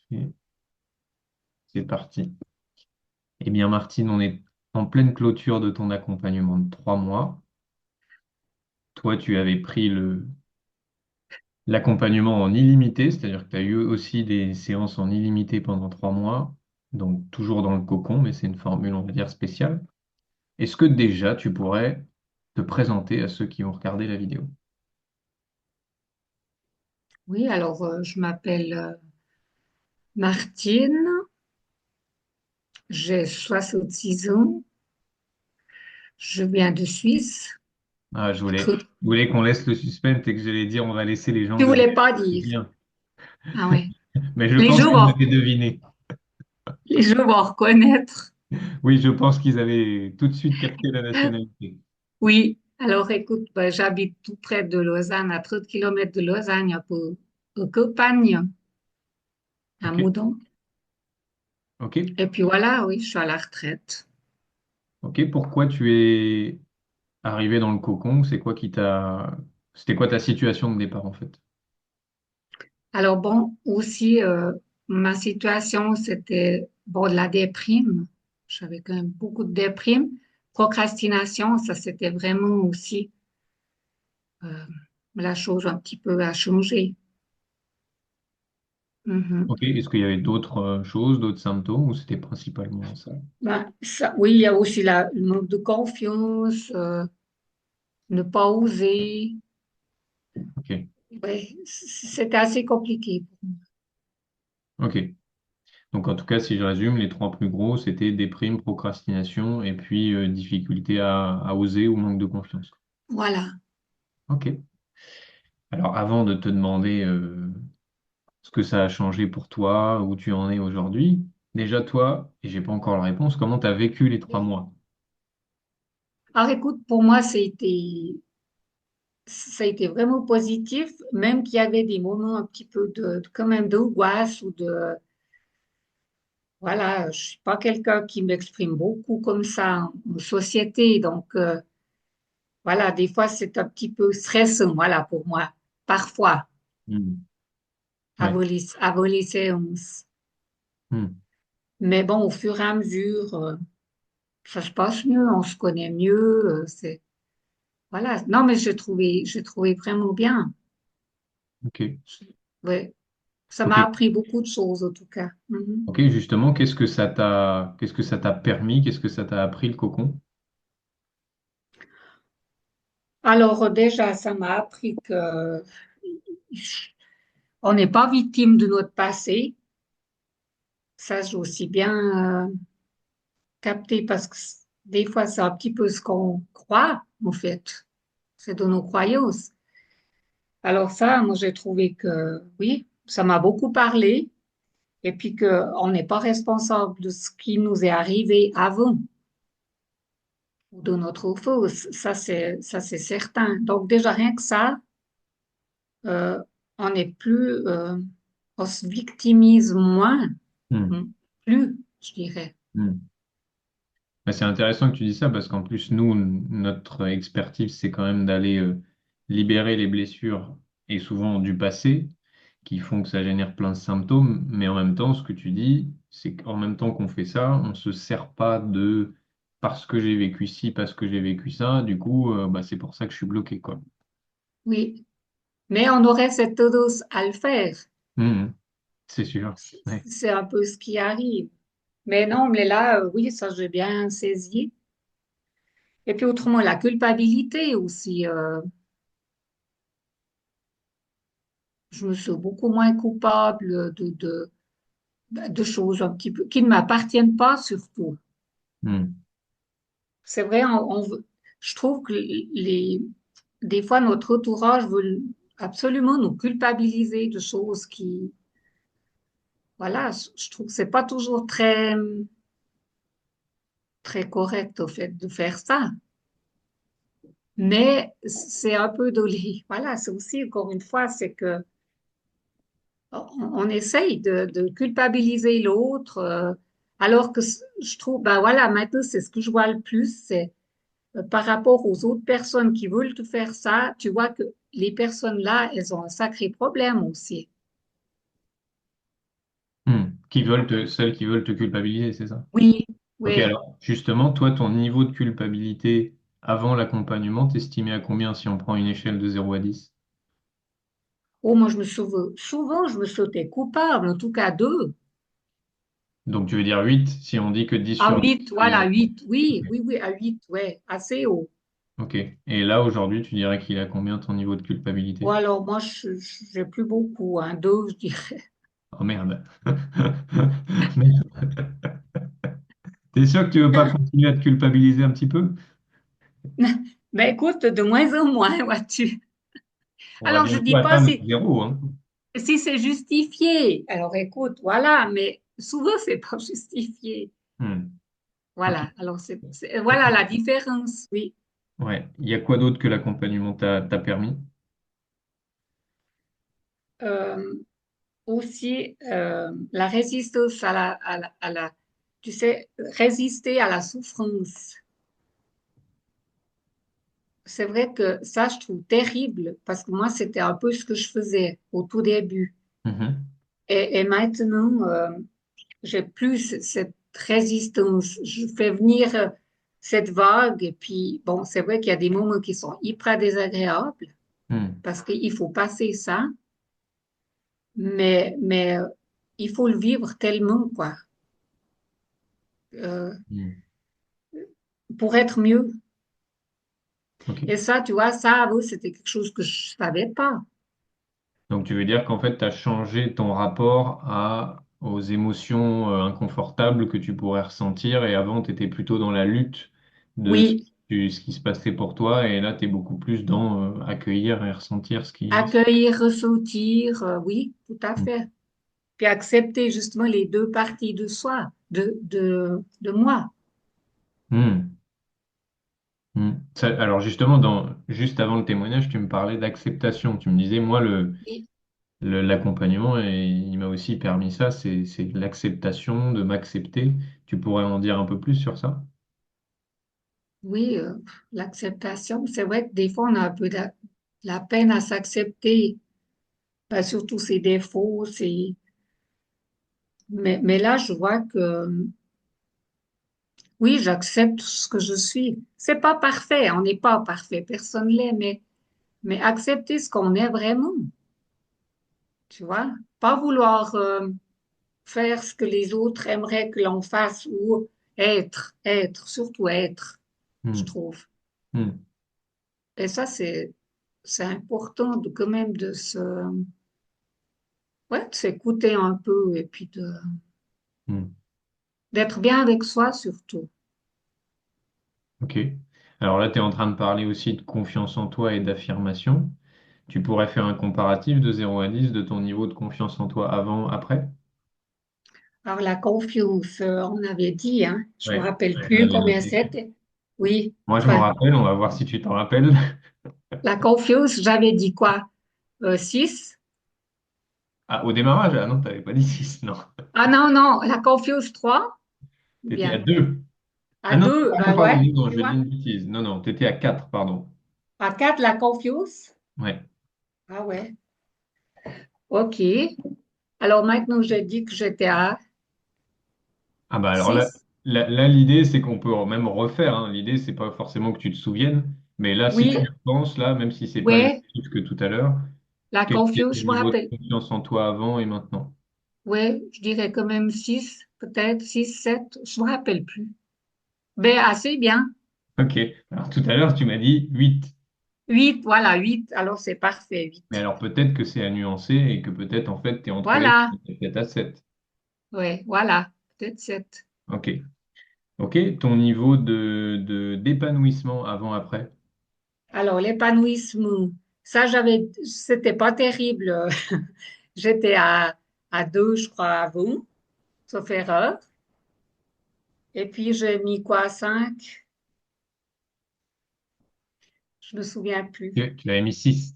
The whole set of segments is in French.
fais. C'est parti. Eh bien, Martine, on est en pleine clôture de ton accompagnement de 3 mois. Toi, tu avais pris l'accompagnement en illimité, c'est-à-dire que tu as eu aussi des séances en illimité pendant 3 mois, donc toujours dans le cocon, mais c'est une formule, on va dire, spéciale. Est-ce que déjà tu pourrais te présenter à ceux qui ont regardé la vidéo? Oui, alors je m'appelle Martine, j'ai 66 ans, je viens de Suisse. Ah, Trop- je voulais qu'on laisse le suspense et que j'allais dire on va laisser les gens Tu deviner voulais pas qui dire. vient. Ah ouais. Mais je Les pense gens qu'ils vont, avaient deviné. les gens vont reconnaître. Oui, je pense qu'ils avaient tout de suite capté la nationalité. Oui, alors écoute, ben, j'habite tout près de Lausanne, à 30 kilomètres de Lausanne, un peu aux campagnes, à Ok, Moudon. ok, Et puis voilà, oui, je suis à la retraite. ok. Pourquoi tu es arrivé dans le cocon? C'est quoi qui t'a... C'était quoi ta situation de départ en fait? Alors bon, aussi, ma situation, c'était bon, de la déprime. J'avais quand même beaucoup de déprime. Procrastination, ça, c'était vraiment aussi euh, la chose un petit peu à changer. Mhm. Ok, est-ce qu'il y avait d'autres choses, d'autres symptômes ou c'était principalement ça? Ben, ça, oui, il y a aussi le manque de confiance, ne pas oser. Ok, Ouais, c'était assez compliqué. ok. Donc en tout cas, si je résume, les trois plus gros, c'était déprime, procrastination et puis difficulté à oser ou manque de confiance. Voilà. Ok. Alors avant de te demander ce que ça a changé pour toi, où tu en es aujourd'hui, déjà toi, et j'ai pas encore la réponse, comment tu as vécu les 3 mois? Alors écoute, pour moi, ça a été vraiment positif, même qu'il y avait des moments un petit peu quand même d'angoisse ou de, voilà, je suis pas quelqu'un qui m'exprime beaucoup comme ça en société, donc voilà, des fois c'est un petit peu stressant, voilà, pour moi, parfois, Hmm. Ouais. avant les séances. Hmm. Mais bon, au fur et à mesure, ça se passe mieux, on se connaît mieux, voilà. Non, mais j'ai trouvé vraiment bien. Ok. Ouais, ça Ok. m'a appris beaucoup de choses en tout cas. Mhm. Ok, justement, qu'est-ce que ça t'a permis, qu'est-ce que ça t'a appris le cocon? Alors déjà, ça m'a appris que on n'est pas victime de notre passé. Ça, j'ai aussi bien capté parce que des fois, c'est un petit peu ce qu'on croit, en fait. C'est de nos croyances. Alors ça, moi, j'ai trouvé que oui, ça m'a beaucoup parlé. Et puis qu'on n'est pas responsable de ce qui nous est arrivé avant ou de notre fausse. Ça, c'est certain. Donc déjà, rien que ça, euh, on n'est plus, on se victimise moins. Hmm. Hmm. Plus, je dirais. Hmm. Bah, c'est intéressant que tu dis ça parce qu'en plus, nous, notre expertise, c'est quand même d'aller libérer les blessures et souvent du passé qui font que ça génère plein de symptômes. Mais en même temps, ce que tu dis, c'est qu'en même temps qu'on fait ça, on se sert pas de parce que j'ai vécu ci, parce que j'ai vécu ça. Du coup, bah, c'est pour ça que je suis bloqué, quoi. Oui, mais on aurait cette tendance à le faire. Hmm. C'est sûr. Ouais. C'est un peu ce qui arrive. Mais non, mais là, oui, ça, j'ai bien saisi. Et puis autrement, la culpabilité aussi. Je me sens beaucoup moins coupable de choses un petit peu qui ne m'appartiennent pas, surtout. Hmm. C'est vrai, je trouve que des fois, notre entourage veut absolument nous culpabiliser de choses qui, voilà, je trouve que c'est pas toujours très, très correct, au fait, de faire ça. Mais c'est un peu voilà, c'est aussi, encore une fois, c'est que on essaye de culpabiliser l'autre, alors que je trouve, ben voilà, maintenant, c'est ce que je vois le plus, c'est par rapport aux autres personnes qui veulent te faire ça, tu vois que les personnes là, elles ont un sacré problème aussi. celles qui veulent te culpabiliser, c'est ça? Oui, Ok, oui. alors justement, toi, ton niveau de culpabilité avant l'accompagnement, t'estimais à combien si on prend une échelle de 0 à 10? Oh, moi, souvent, je me sentais coupable, en tout cas deux. Donc tu veux dire 8 si on dit que 10 À sur 10, 8, c'est... voilà, 8. Ok. Oui, oui, oui, à 8, ouais, assez haut. Ok. Et là, aujourd'hui, tu dirais qu'il a combien ton niveau de Ou culpabilité? alors, moi, j'ai plus beaucoup, hein, deux, je dirais. Oh merde. Merde. T'es sûr que tu veux pas continuer à te culpabiliser un petit peu? Mais écoute, de moins en moins, vois-tu. On va Alors, je bientôt dis pas atteindre si, 0, hein. si c'est justifié. Alors, écoute, voilà, mais souvent, c'est pas justifié. Hmm. Ok. Voilà, alors voilà la différence, oui. Ouais. Il y a quoi d'autre que l'accompagnement t'a permis? Euh, aussi, la résistance tu sais, résister à la souffrance. C'est vrai que ça, je trouve terrible parce que moi, c'était un peu ce que je faisais au tout début. Mhm. Et maintenant, j'ai plus cette résistance. Je fais venir cette vague et puis, bon, c'est vrai qu'il y a des moments qui sont hyper désagréables Hmm. parce qu'il faut passer ça, mais il faut le vivre tellement, quoi, euh, Hmm. pour être mieux. Ok. Et ça, tu vois, ça, avant, c'était quelque chose que je savais pas. Donc tu veux dire qu'en fait, tu as changé ton rapport aux émotions inconfortables que tu pourrais ressentir et avant, tu étais plutôt dans la lutte de Oui, ce qui se passait pour toi et là, tu es beaucoup plus dans accueillir et ressentir ce qui... accueillir, ressentir, oui, tout à Hmm. fait. Puis accepter justement les deux parties de soi, de moi. Hmm. Hmm. Alors justement, juste avant le témoignage, tu me parlais d'acceptation. Tu me disais, moi, Oui, l'accompagnement, et il m'a aussi permis ça, c'est l'acceptation, de m'accepter. Tu pourrais en dire un peu plus sur ça? oui, l'acceptation. C'est vrai que des fois, on a un peu de la peine à s'accepter, ben, surtout ses défauts. Mais là, je vois que oui, j'accepte ce que je suis. C'est pas parfait, on n'est pas parfait, personne l'est, mais accepter ce qu'on est vraiment, tu vois. Pas vouloir faire ce que les autres aimeraient que l'on fasse ou surtout être, je Hmm. trouve. Hmm. Et ça, c'est important de quand même ouais, de s'écouter un peu et puis Hmm. d'être bien avec soi surtout. Ok. Alors là, tu es en train de parler aussi de confiance en toi et d'affirmation. Tu pourrais faire un comparatif de 0 à 10 de ton niveau de confiance en toi avant, après? Alors la confiance, on avait dit, hein, je me Ouais, rappelle je plus l'avais combien noté. c'était. Oui, Moi, je m'en enfin, rappelle, on va voir si tu t'en rappelles. la confiance, j'avais dit quoi? 6? Ah, au démarrage, ah non, t'avais pas dit 6 non. Ah non, non, la confiance 3? T'étais à Bien. 2. À Ah non, 2, pardon, ben pardon, ouais, non, non, tu je dis vois. une bêtise. Non, non, t'étais à 4 pardon. À 4, la confiance. Ouais. Ah ouais, ok. Alors maintenant, j'ai dit que j'étais à Ah bah alors là, 6. l'idée, c'est qu'on peut même refaire, hein. L'idée, c'est pas forcément que tu te souviennes, mais là, si tu Oui, y repenses, là, même si c'est pas les mêmes ouais, chiffres que tout à l'heure, la quel était confiance, ton je me niveau de rappelle. confiance en toi avant et maintenant? Ouais, je dirais quand même 6, peut-être 6, 7, je me rappelle plus. Ben, assez bien. Ok. Alors tout à l'heure, tu m'as dit 8. 8, voilà, 8. Alors c'est parfait, Mais 8. alors peut-être que c'est à nuancer et que peut-être en fait tu es entre les Voilà, deux, t'es peut-être à 7. ouais, voilà, peut-être 7. Ok. Ok. Ton niveau d'épanouissement avant-après? Alors l'épanouissement, ça c'était pas terrible. J'étais à 2, je crois, avant, sauf erreur. Et puis j'ai mis quoi, à 5? Je me souviens plus. Tu l'avais mis 6.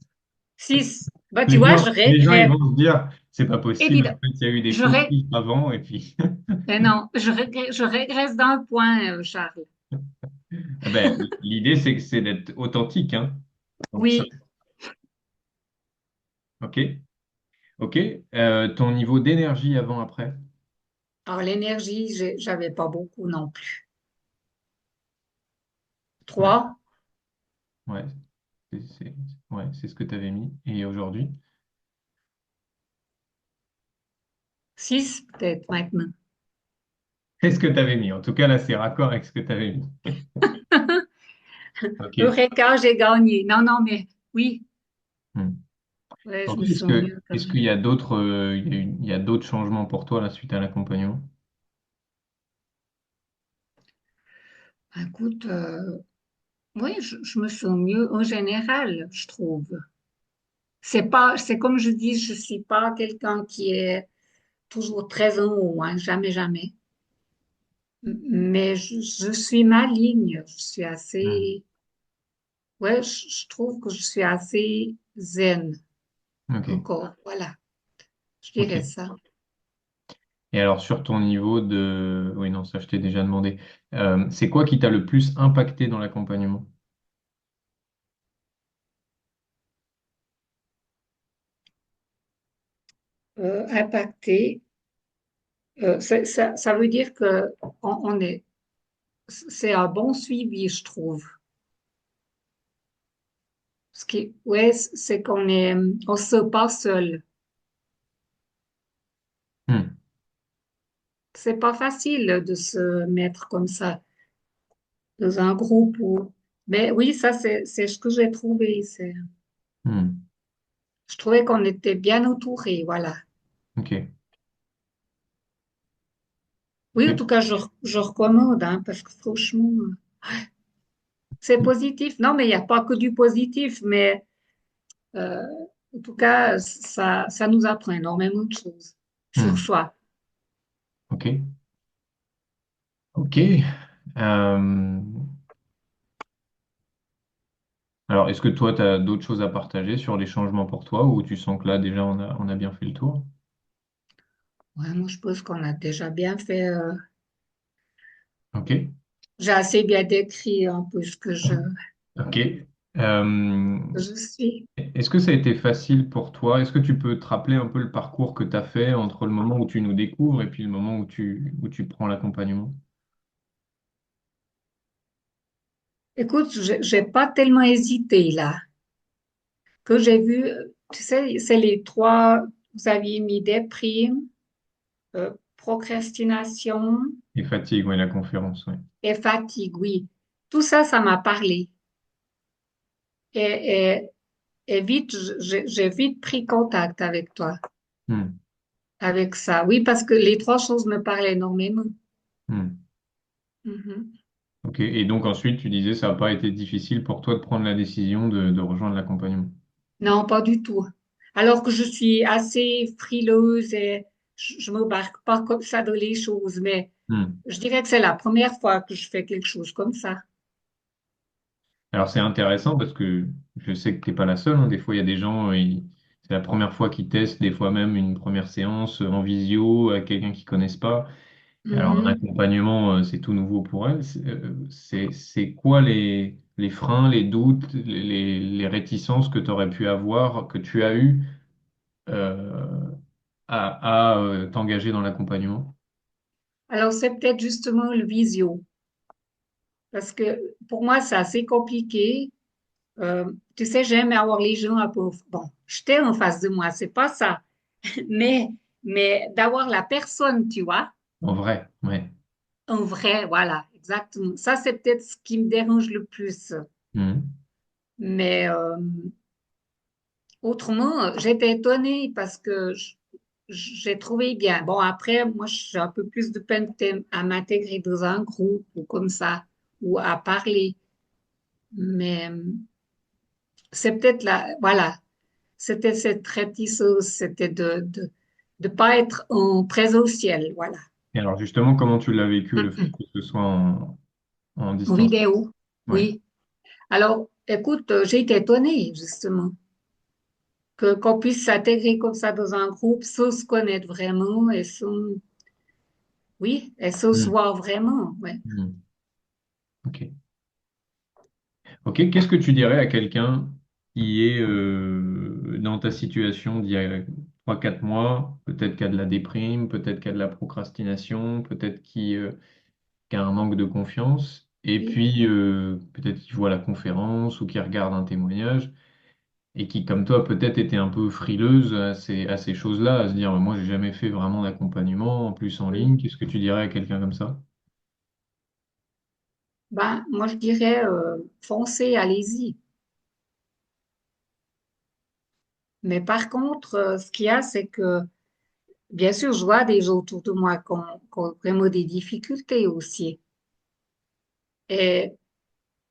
6. Bah, tu vois, je Les gens, ils regrette. vont se dire, c'est pas possible, en Évidemment, fait, il y a eu des je, faux ré- chiffres avant et puis. mais non, je régresse dans le point, Charles. Ah ben, l'idée, c'est d'être authentique, hein. Donc ça, Oui, ok. Ok. Ton niveau d'énergie avant-après? Alors, l'énergie, j'avais pas beaucoup non plus. Ouais, 3, ouais, ouais, c'est ce que tu avais mis. Et aujourd'hui, 6 peut-être maintenant. c'est ce que tu avais mis. En tout cas, là, c'est raccord avec ce que tu avais mis. Ok. Eureka, j'ai gagné. Non, non, mais oui, Hmm. ouais, je Ok. me sens mieux quand Est-ce qu'il même. y a d'autres il y a d'autres changements pour toi là, suite à l'accompagnement? Écoute, oui, je me sens mieux en général, je trouve. C'est pas, c'est comme je dis, je suis pas quelqu'un qui est toujours très en haut, hein, jamais, jamais. Mais je suis maligne, je suis Hmm. assez, ouais, je trouve que je suis assez zen Ok. encore. Voilà, je Ok. dirais ça. Et alors, sur ton niveau de... Oui, non, ça, je t'ai déjà demandé. C'est quoi qui t'a le plus impacté dans l'accompagnement? Impacté, ça veut dire que on est, c'est un bon suivi, je trouve. Ce qui, ouais, c'est qu'on est, on se sent pas seul. Hmm. C'est pas facile de se mettre comme ça dans un groupe où, mais oui, ça, c'est ce que j'ai trouvé. Hmm. Je trouvais qu'on était bien entourés, voilà. Ok. Oui, en Ok. tout cas, je recommande, hein, parce que franchement, c'est positif. Non, mais il n'y a pas que du positif, mais euh, en tout cas, ça nous apprend énormément de choses sur Hmm. soi. Ok. Ok. Alors, est-ce que toi, tu as d'autres choses à partager sur les changements pour toi ou tu sens que là, déjà, on a bien fait le tour? Ouais, moi, je pense qu'on a déjà bien fait. Ok. J'ai assez bien décrit un peu ce Ok. Euh, je suis. Est-ce que ça a été facile pour toi? Est-ce que tu peux te rappeler un peu le parcours que tu as fait entre le moment où tu nous découvres et puis le moment où tu prends l'accompagnement? Écoute, j'ai pas tellement hésité là. Que j'ai vu, tu sais, c'est les trois, vous aviez mis déprime, procrastination Et fatigue, oui, la conférence, oui. et fatigue, oui. Tout ça, ça m'a parlé. Et, et, et vite, j'ai vite pris contact avec toi, Hmm. avec ça. Oui, parce que les trois choses me parlent énormément. Hmm. Mhm. Ok. Et donc ensuite, tu disais, ça n'a pas été difficile pour toi de prendre la décision de rejoindre l'accompagnement. Non, pas du tout. Alors que je suis assez frileuse et je m'embarque pas comme ça dans les choses, mais Hmm. je dirais que c'est la première fois que je fais quelque chose comme ça. Alors c'est intéressant parce que je sais que tu n'es pas la seule, hein. Des fois, il y a des gens, c'est la première fois qu'ils testent, des fois même une première séance en visio avec quelqu'un qu'ils connaissent pas. Alors, un Mhm. accompagnement, c'est tout nouveau pour elle. C'est quoi les freins, les doutes, les réticences que tu aurais pu avoir, que tu as eu euh, t'engager dans l'accompagnement? Alors, c'est peut-être justement le visio, parce que pour moi, c'est assez compliqué. Tu sais, j'aime avoir les gens un peu. Bon, j'étais en face de moi, c'est pas ça, mais, mais d'avoir la personne, tu vois, En vrai, ouais. en vrai, voilà, exactement. Ça, c'est peut-être ce qui me dérange le plus. Mhm. Mais autrement, j'étais étonnée parce que j'ai trouvé bien. Bon, après, moi, j'ai un peu plus de peine à m'intégrer dans un groupe ou comme ça, ou à parler. Mais c'est peut-être là, voilà, c'était cette réticence, c'était de pas être en présentiel, voilà, Et alors justement, comment tu l'as vécu le fait que ce soit en en distance? vidéo, Ouais. oui. Alors, écoute, j'ai été étonnée, justement, que qu'on puisse s'intégrer comme ça dans un groupe sans se connaître vraiment et sans, oui, et sans se Mhm. voir vraiment, ouais. Mhm. Ok. Ok, qu'est-ce que tu dirais à quelqu'un qui est dans ta situation 3-4 mois, peut-être qu'il y a de la déprime, peut-être qu'il y a de la procrastination, peut-être qu'il y a un manque de confiance, et Oui. puis peut-être qu'il voit la conférence ou qu'il regarde un témoignage, et qui, comme toi, peut-être était un peu frileuse à ces choses-là, à se dire, moi, j'ai jamais fait vraiment d'accompagnement, en plus en Oui. ligne, qu'est-ce que tu dirais à quelqu'un comme ça? Ben, moi, je dirais, foncez, allez-y. Mais par contre, ce qu'il y a, c'est que, bien sûr, je vois des gens autour de moi qui ont vraiment des difficultés aussi. Et,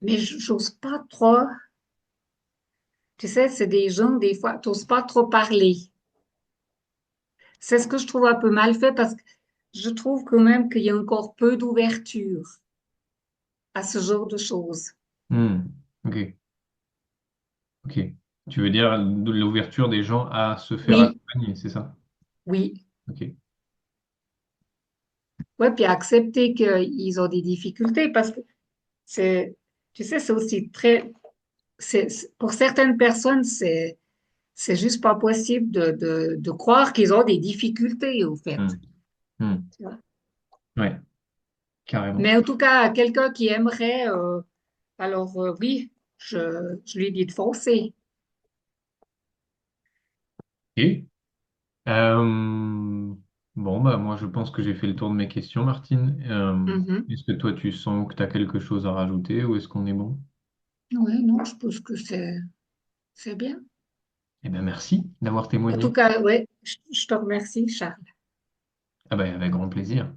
mais j'ose pas trop, tu sais, c'est des gens, des fois, t'oses pas trop parler. C'est ce que je trouve un peu mal fait parce que je trouve quand même qu'il y a encore peu d'ouverture à ce genre de choses. Hmm, ok, ok. Tu veux dire de l'ouverture des gens à se faire Oui, accompagner, c'est ça? oui. Ok. Ouais, puis accepter qu'ils ont des difficultés parce que c'est, tu sais, c'est aussi très, pour certaines personnes, c'est juste pas possible de croire qu'ils ont des difficultés, au fait. Hmm, hmm. Tu vois. Ouais, carrément. Mais en tout cas, quelqu'un qui aimerait, alors oui, je lui dis de foncer. Et bon, bah, moi, je pense que j'ai fait le tour de mes questions, Martine. Mhm. Est-ce que toi, tu sens que tu as quelque chose à rajouter ou est-ce qu'on est bon? Oui, non, je pense que c'est bien. Eh bien, merci d'avoir En tout témoigné. cas, oui, je te remercie, Charles. Ah ben, avec grand plaisir.